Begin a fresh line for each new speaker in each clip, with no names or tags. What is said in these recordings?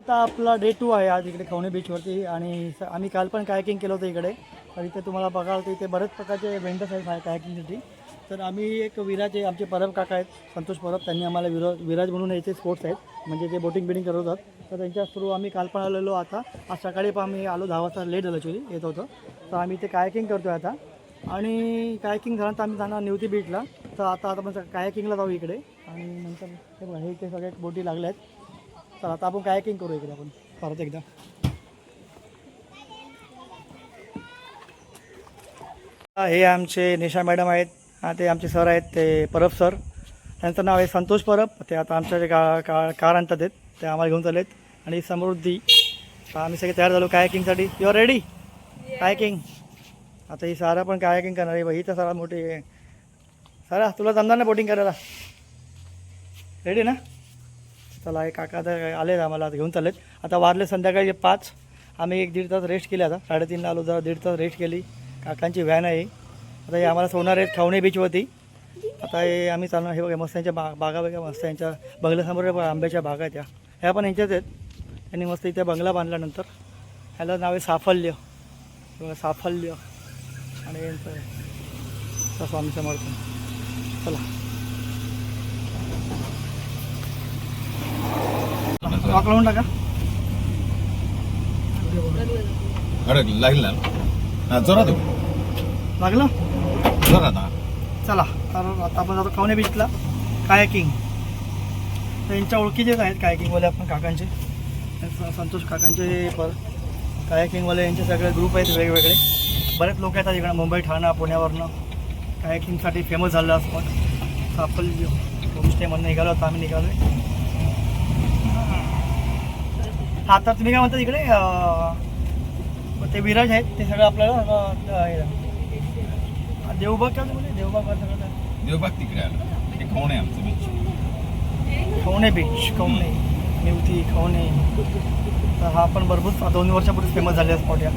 आत्ता आपला डे 2 आहे आज इकडे खवणे बीचवरती आणि आम्ही काल पण कायकिंग केलं होतं इकडे. तर इथे तुम्हाला बघाल तर इथे बरेच प्रकारचे वेंडर्स आहेत कायकिंगसाठी. तर आम्ही एक विराज आमचे परब काका आहेत संतोष परब, त्यांनी आम्हाला विराज म्हणून याचे स्पोर्ट्स आहेत म्हणजे ते बोटिंग बिटिंग करत होतात. तर त्यांच्या थ्रू आम्ही काल पण आलेलो. आता आज सकाळी पण आम्ही आलो 10 वाजता, लेट झालं ॲक्च्युली येत होतं. तर आम्ही इथे कायकिंग करतो आहे आता आणि कायकिंग झाल्यानंतर आम्ही जाणार निवती बीचला. तर आता आपण कायकिंगला जाऊ इकडे आणि नंतर हे इथे सगळे बोटी लागल्या आहेत. तर आता आपण कायकिंग करू इकडे आपण परत एकदा. हे आमचे निशा मॅडम आहेत, ते आमचे सर आहेत ते परब सर. त्यांचं नाव आहे संतोष परब. ते आता आमच्या जे कार आणतात आहेत ते आम्हाला घेऊन चाललेत. आणि समृद्धी. आम्ही सगळे तयार झालो कायकिंगसाठी. You are ready kayaking. आता ही सारा पण कायकिंग करणार आहे. ही तर सारा मोठी आहे. सारा तुला जमणार ना बोटिंग करायला? रेडी ना? चला हे काका आता आले आम्हाला घेऊन चाललेत. आता वाजले संध्याकाळी 5. आम्ही 1-1.5 तास रेस्ट केली. आता 3:30ला आलो, जरा 1.5 तास रेस्ट केली. काकांची व्हॅन आहे. आता हे आम्हाला सोडणार आहेत खवणे बीचवरती. आता हे आम्ही चालणार. हे बघा मस्त यांच्या बागा बघा मस्त. यांच्या बंगल्यासमोर आंब्याच्या बागा आहेत ह्या पण यांच्याच आहेत. त्यांनी मस्त इथे बंगला बांधल्यानंतर ह्याला नाव आहे साफल्य. बघा साफल्य आणि यांचं स्वामी समर्थ. चला लॉक लावून टाका.
लागला जोरात
लागलं
जोरात.
चला तर आता आपण जातो खवणे बीचला कायकिंग. त्यांच्या ओळखीचेच आहेत कायकिंगवाले आपण काकांचे, संतोष काकांचे कायकिंगवाले यांचे सगळे ग्रुप आहेत वेगवेगळे. बरेच लोक येतात इकडं मुंबई ठाणा पुण्यावरनं कायकिंगसाठी फेमस झालं असं. साफल्य होमस्टेमधनं निघालो आता आम्ही निघालो आहे. हां तर तुम्ही काय म्हणता इकडे ते विराज आहेत ते सगळं आपल्याला देवबाग काय म्हणजे देवबाग सगळं
देवबाग तिकडे आलं. हे खवणे आमचं बीच.
खवणे बीच खवणे निवती खवणे. तर हा पण भरपूर 2 वर्षापूर्वी फेमस झाले स्पॉट या.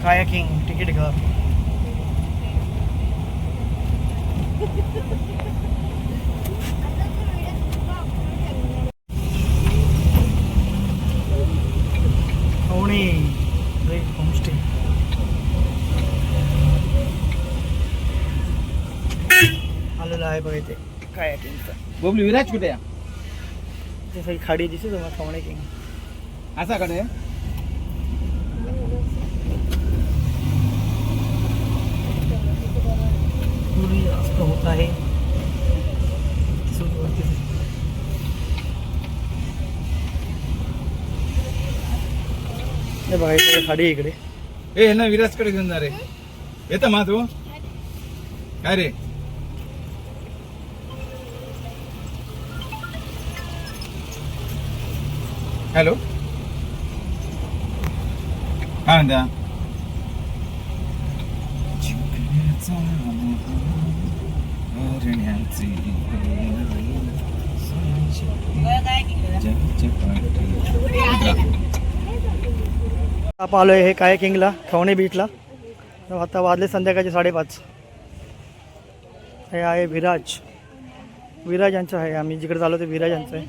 कायाकिंग तिकीट घर. खवणे होमस्टे आलेलं आहे बघा इथे कायाकिंगचं.
बोबली विराज कुठे आहे?
ते सगळी खाडी दिसते तुम्हाला खवणे किंग
असा कडे
सूर्यास्त होत आहे. बघा इकडे खाडी इकडे.
हे ना विराज कडे घेऊन जा रे. येतं मा तू काय रे? हॅलो काय म्हणता?
आपण आलो आहे हे कायाकिंगला खवणे बीचला. तर आता वाजले संध्याकाळचे 5:30. हे आहे विराज. विराज यांचं आहे. आम्ही जिकडे चाललो ते विराज यांचं आहे.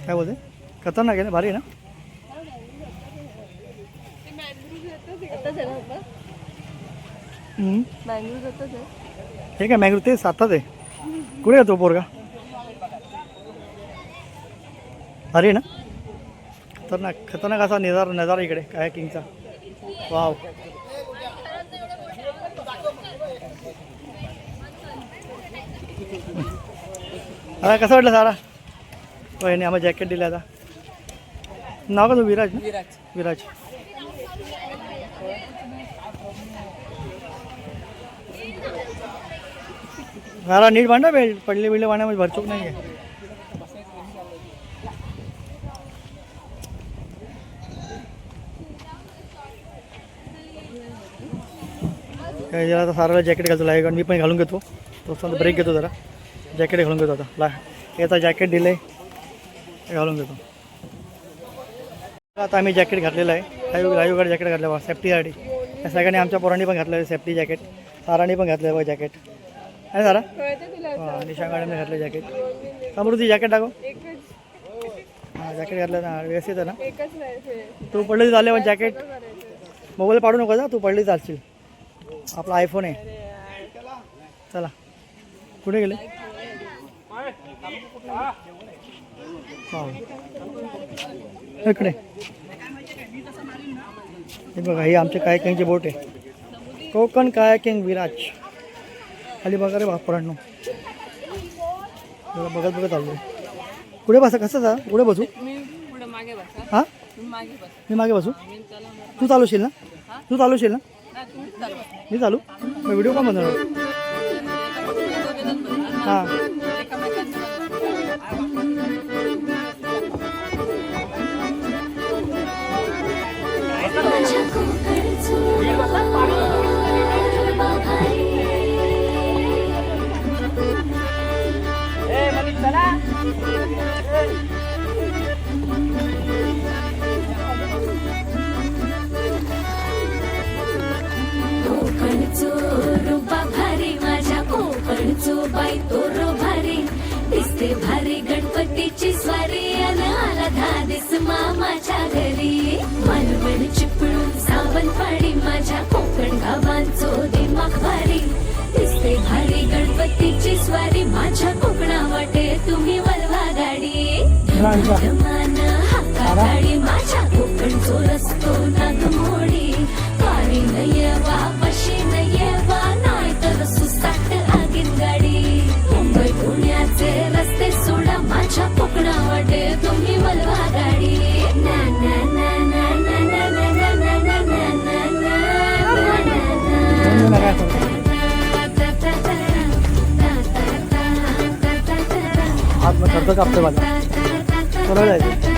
काय बोलते? खतरनाक आहे ना? भारी आहे ना? हे काय मँग्रोव ते सातात आहे. कुठे आहे तो पोरगा? भारी आहे ना? खतरनाक खतरनाक असा नजारा इकडे कायाकिंगचा. वाव. आता कसं वाटलं सारा? याने आम्हाला जॅकेट दिलं. आता नाव का तो विराज ना? विराज. सारा नीट बांधा बेल्ट. पडले बिडले बांधण्यामध्ये भरचूक नाही आहे. काय जरा आता साराला जॅकेट घालतो आहे कारण मी पण घालून घेतो. तो ब्रेक घेतो जरा. जॅकेट घालून घेतो आता. याचा जॅकेट दिलं आहे घालून घेतो. आता आम्ही जॅकेट घातलेलं आहे. लाईव्ह जॅकेट घातलं बघा सेफ्टीसाठी. या सगळ्यांनी आमच्या पोरांनी पण घातलं आहे सेफ्टी जॅकेट. साराने पण घातलं आहे बघा जॅकेट. आहे सारा? हां निशा मॅडमने घातलं जॅकेट. समृद्धी जॅकेट टाको. हां जॅकेट घातलं ना व्यवस्थित आहे ना.
एकच नाही
तू पडली झाले पण जॅकेट मोबाईल पाडू नको जा, तू पडली चालशील. आपला आयफोन आहे. चला कुठे गेले. हो इकडे हे बघा, ही आमच्या कायाकिंगची बोट आहे. कोकण कायाकिंग विराज. खाली बघा रे बापरांनो, बघत बघत आलो. पुढे बसा. कसं जा पुढे बसू.
मी पुढे मागे बसा.
हां
तुम्ही मागे बसा.
मी मागे बसू.
मी चालवणार.
तू चालवशील ना. तू चालवशील ना.
नाही, तुम्हीच चालवा.
मी चालू. मग व्हिडिओ का बनवणार. हां
कोकणचो रूपा भारी माझ्या कोकणचो बाई तो रो भारी दिसते भारी गणपतीची स्वारी अन आला धादिस मामाच्या घरी मालवण चिपळूण सावंतवाडी माझ्या कोकण गावांचो दिमाग भारी दिसते भारी गणपतीची स्वारी माझ्या कोकणा वाटे तुम्ही वलवा गाडी मान हाका गाडी माझ्या कोकणचो रस्तो नागमोडी कारी नयवा पशी नयवा नाही तर सुसाट आगीन गाडी मुंबई पुण्याचे रस्ते सोडा माझ्या कोकणा वाटे तुम्ही वलवा गाडी ना ना ना ना ना ना ना ना ना ना ना ना ना
आज मग खर्च कापते मला. सरळ जायचं.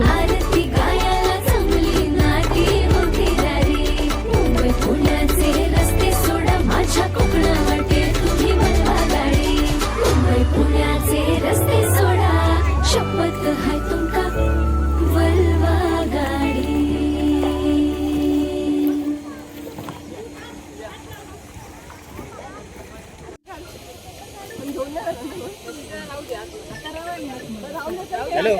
आरती गायाला जमली नाटी होती दारी मुंबई पुण्याचे रस्ते सोडा माझ्या कोकणा वाटे तुम्ही वलवा गाडी मुंबई पुण्याचे रस्ते सोडा शपथ हाय तुमका वलवा गाडी. हॅलो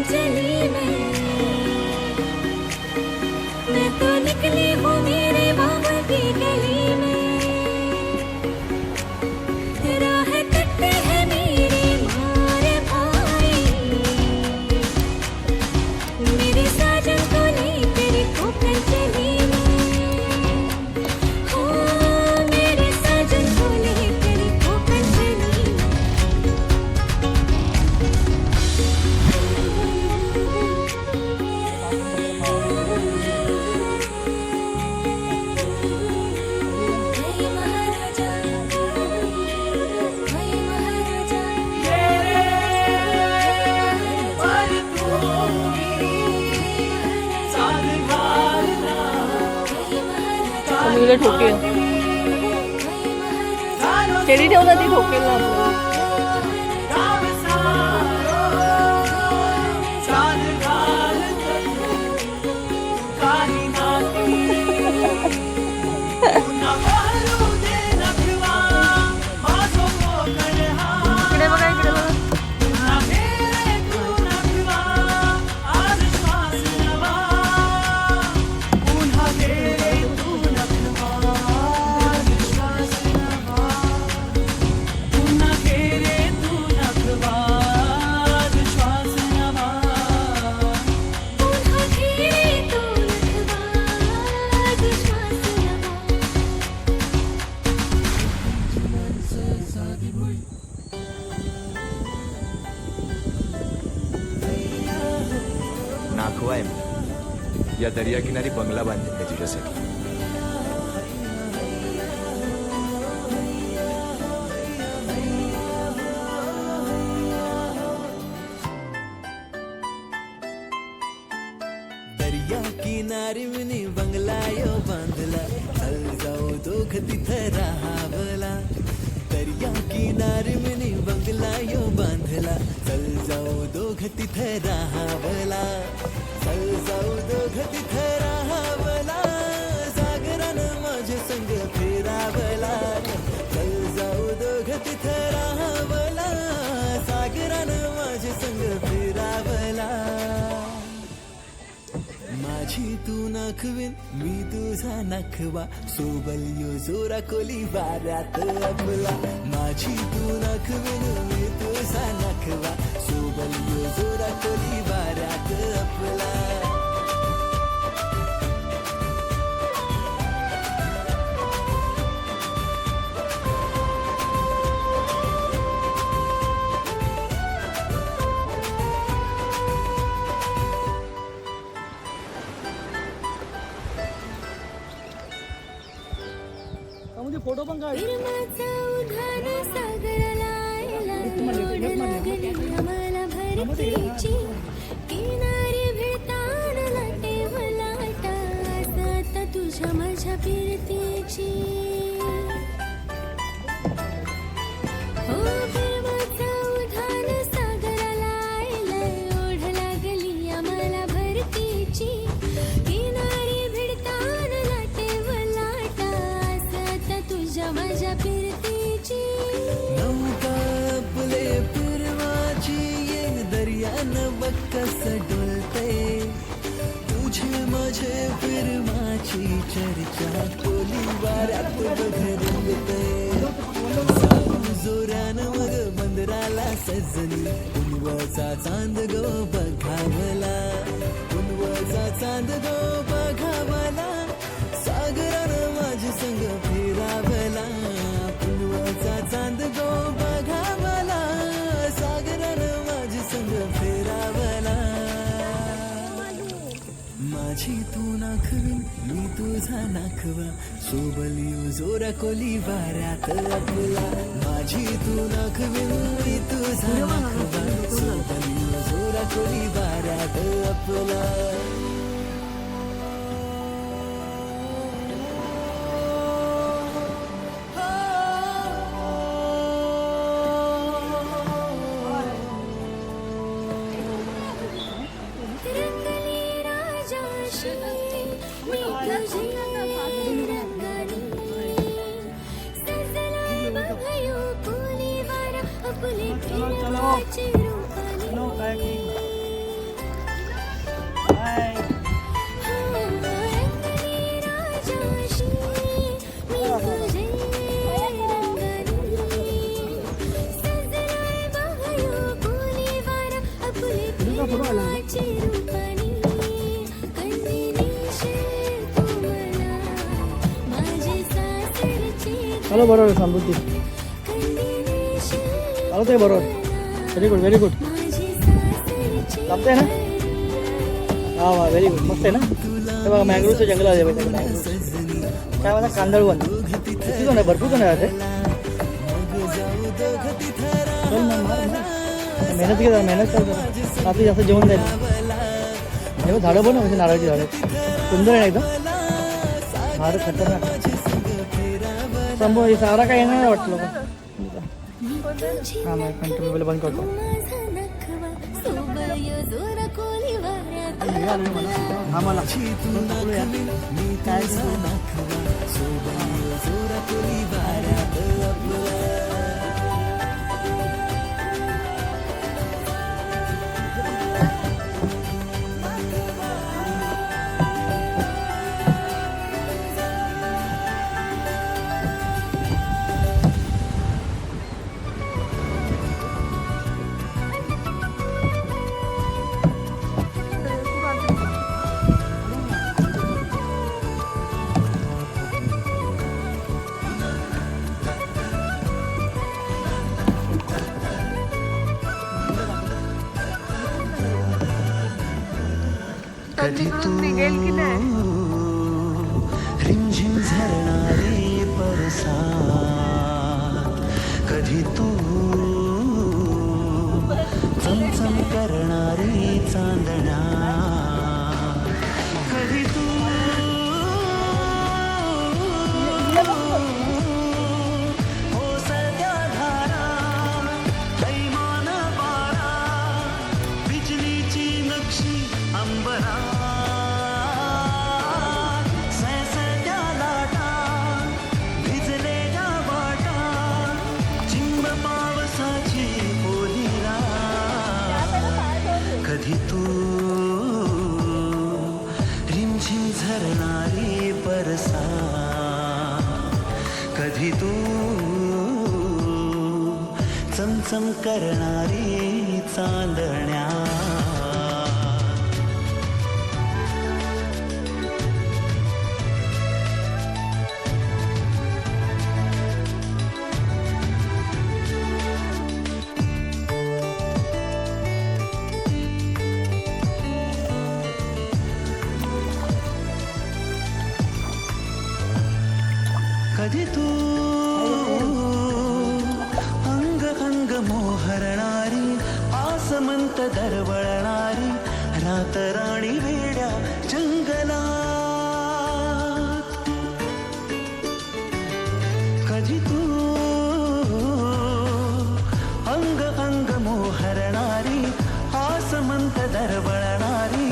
चली मैं तो निकली हूँ मेरे बाबा की गली में, राह कटते हैं मेरे मारे भाई, मेरे साजन को लेकर कोकण चली मैं, हो मेरे साजन को लेकर कोकण चली मैं। महाराजा
सगळीकडे ठोकेल केडी ठेवला ती ठोकेल ना आपलं. इकडे बघा इकडे बघा.
पुन्हा घेरे तो नखवा दुश्वास नवा.
नाखवा आहे मी. या दर्याकिनारी बंगला बांधेन मी तुझ्यासाठी.
दर्या किनारी मिनी बंगला यो बांधला, चल जाऊ दोघ तिथं राहावला. दर्या किनारी मिनी बंगला यो बांधला, चल जाऊ दोघ तिथं राहावला. चल जाऊ दोघ तिथं राहावला, सागरानं माझ्या संग फिरावला. चल जाऊ दोघ तिथं राहावला, सागरानं माझ्या संग फिरावला. माझी तू नखवीन मी तुझा नखवा, सोबल यो जोरा कोली वाऱ्यात आपला. माझी तू नखवीन मी तुझा नखवा, सोबल यो जोरा कोली वाऱ्यात आपला.
त्यामध्ये फोटो पण काढ.
फिरमाचा उधार सागराला आयला, ओढ लागली आम्हाला भरतीची, किनारी भिडताना लाटे वलाटा, आता तुझ्या माझ्या फिरतीची. हो फिरमाचा उधार सागराला आयला, ओढ लागली आम्हाला भरतीची, किनारी भिडताना लाटे वलाटा, आता तुझ्या माझ्या फिरतीची.
नौका आपले फिरवाची ये दर्यानं बघ कसं डोलते, तुझे माझे फिरमाची चर्चा कोली वाऱ्यात बघ रंगते. जाऊ जोरानं मग बंदराला सजनी, उन्वचा चांद गो बघावला. उन्वचा चांद गो बघावला, सागरानं माझ्या संग फिरावला. उन्वचा चांद गो बघावला, सागरानं माझ्या संग फिरावला. माझी तू नाखवीन मी तुझा नाखवा, सोबली जोरा कोली वाऱ्यात आपला. माझी तू नाखवीन मी तुझा नाखवा, सोबली जोरा कोली वाऱ्यात आपला.
रंगली राजाशी मी तुझी रंगली, सजला बघयो कोली वारा आपले फिरवाची रूपाली.
हॅलो बरोबर आहे समृद्धी. हॅलो ते बरोबर. Very good very good. जमतंय ना. हा वा व्हेरी गुड मस्त आहे ना. ते बघा मँग्रोवचं जंगल आहे मँग्रोव. काय म्हणतात कांदळवन. किती जण आहे भरपूर जण आहे ते. चल ना मार मार. मेहनत घे मेहनत कर जरा. रात्री जास्त जेवण द्यायला. हे झाडं पण म्हणजे नारळाची झाडं सुंदर आहे ना एकदम. फार खतरनाक. संभव हे सारा काय येणार नाही वाटलं लोक. हां मग कंट्रोल बंद करतो. हा मला काय
तिकडून निघेल की नाही.
रिमझिम झरणारे बरसात कधी तू चमचम करणारी चांदण्या कधी तू ओसरत्या धारा थैमान बारा बिजलीची नक्षी अंबरा कधी तू रिमझिम झरणारी बरसा कधी तू चमचम करणारी चांदण्या कधी तू अंग अंग मोहरणारी आसमंत दरवळणारी रातराणी वेड्या जंगलात कधी तू अंग अंग मोहरणारी आसमंत दरवळणारी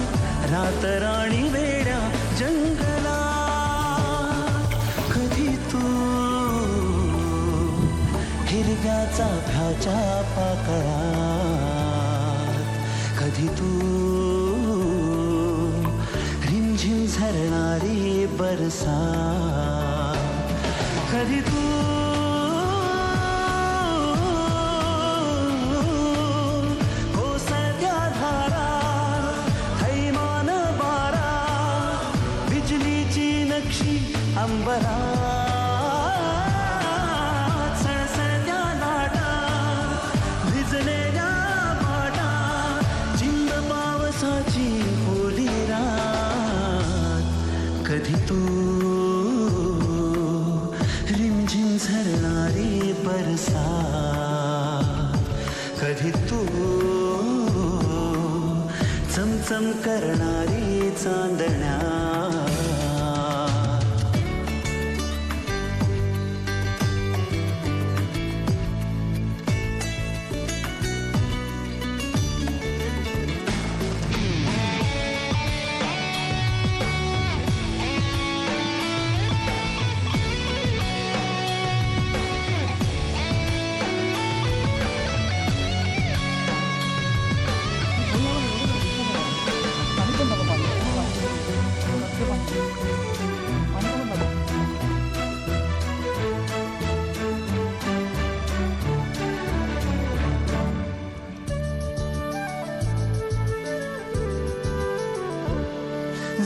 रातराणी वेड्या जंगलात हिरव्याचा भ्याच्या पाकळात कधी तू रिमझिम झरणारी बरसा कधी तू ओसरत्या धारा थैमान बारा बिजलीची नक्षी अंबरा कधी तू रिमझिम झरणारी बरसा कधी तू चमचम करणारी चांदण्या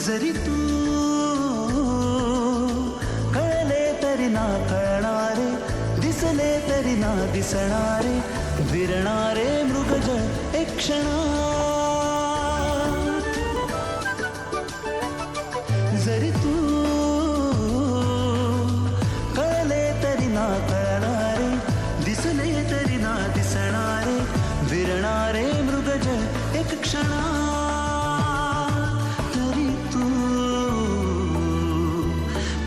जरी तू कळले तरी ना कळणारे दिसणारे विरणारे मृगज एक क्षणात जरी तू कळले तरी ना कळणारे दिसले तरी ना दिसणारे विरणारे मृगज एक क्षणात तरी तू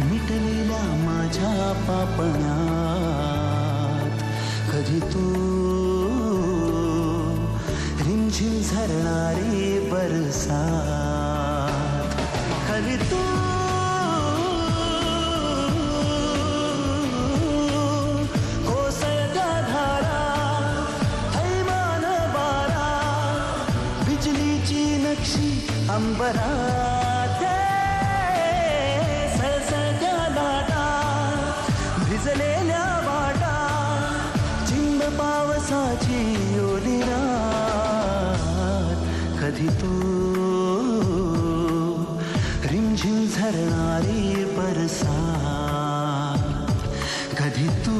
मिटलेल्या माझ्या पापण्यात कधी तू रिमझिम झरणारी बरसात कधी तू कोसळत्या धारा थैमान बारा बिजलीची नक्षी अंबरात सळसळत्या लाटा भिजलेल्या वाटा चिंब पावसाची ओली रात कधी तू रिमझिम झरणारी बरसात कधी तू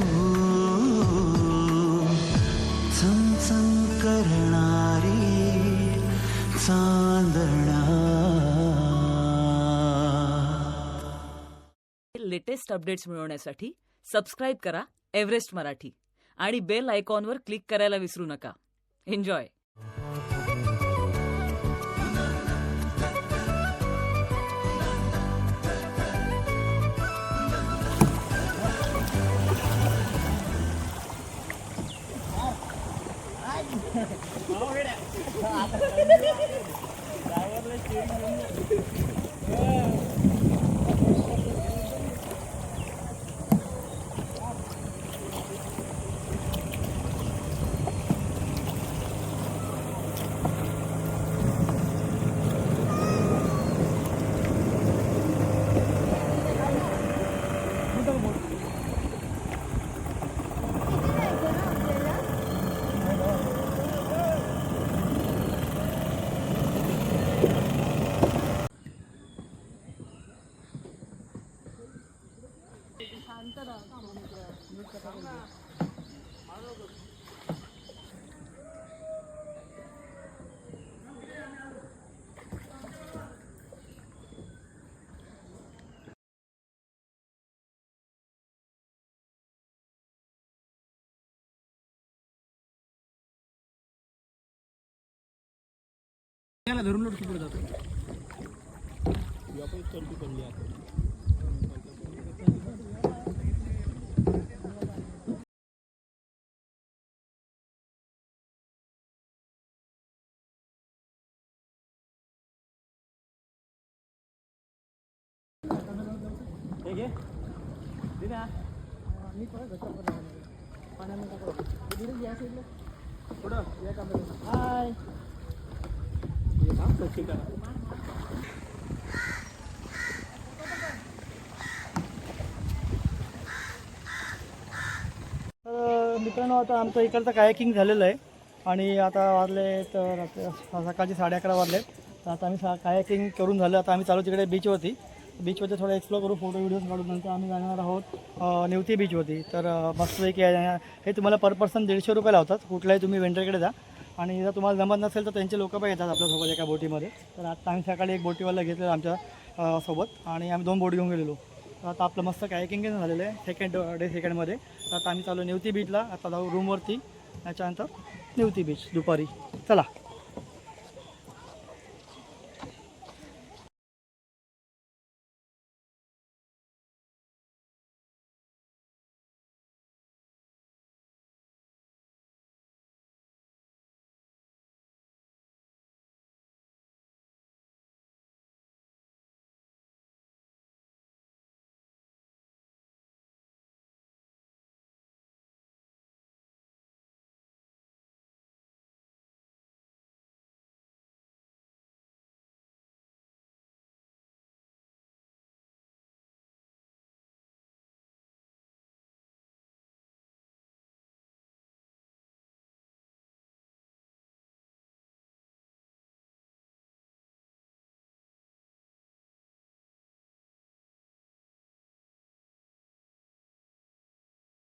चमचम करणारी चांदणा
लेटेस्ट अपडेट्स मिळवण्यासाठी सबस्क्राईब करा एव्हरेस्ट मराठी आणि बेल आयकॉनवर क्लिक करायला विसरू नका. एन्जॉय.
तर मित्रांनो, आता आमचं इकडचं कायाकिंग झालेलं आहे आणि आता वाजले तर सकाळचे 11:30 वाजले. तर आता आम्ही कायाकिंग करून झालं. आता आम्ही चालू तिकडे बीचवरती थोडं एक्सप्लोर करू, फोटो व्हिडिओज काढून. नंतर आम्ही जाणार आहोत नेवती बीचवरती. तर मस्तपैकी हे तुम्हाला पर पर्सन 150 रुपये लावतात. कुठल्याही तुम्ही वेंडरकडे जा आणि जर तुम्हाला जमत नसेल तर त्यांचे लोक पण येतात आपल्यासोबत एका बोटीमध्ये. तर आता आम्ही सकाळी एक बोटीवाला घेतलेलं आमच्या सोबत आणि आम्ही 2 बोट घेऊन गेलेलो. तर आता आपलं मस्त कायाकिंग झालेलं आहे सेकंडमध्ये. तर आता आम्ही चालू नेवती बीचला. आता जाऊ रूमवरती, त्याच्यानंतर नेवती बीच दुपारी. चला.